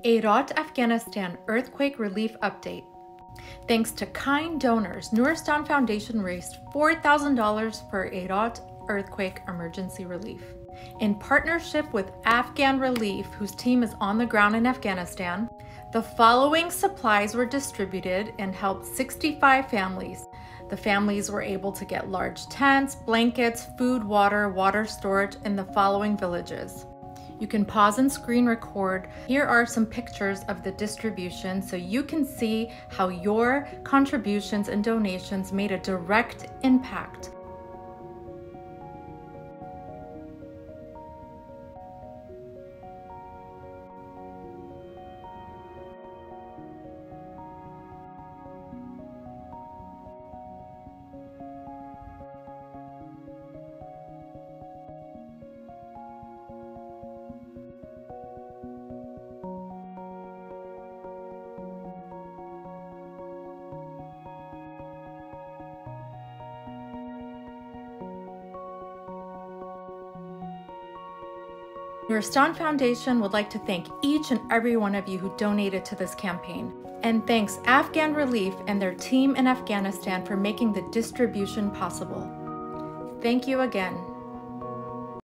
Herat Afghanistan Earthquake Relief Update. Thanks to kind donors, Nooristan Foundation raised $4,000 for Herat Earthquake Emergency Relief. In partnership with Afghan Relief, whose team is on the ground in Afghanistan, the following supplies were distributed and helped 65 families. The families were able to get large tents, blankets, food, water storage in the following villages. You can pause and screen record. Here are some pictures of the distribution so you can see how your contributions and donations made a direct impact. Nooristan Foundation would like to thank each and every one of you who donated to this campaign. And thanks Afghan Relief and their team in Afghanistan for making the distribution possible. Thank you again.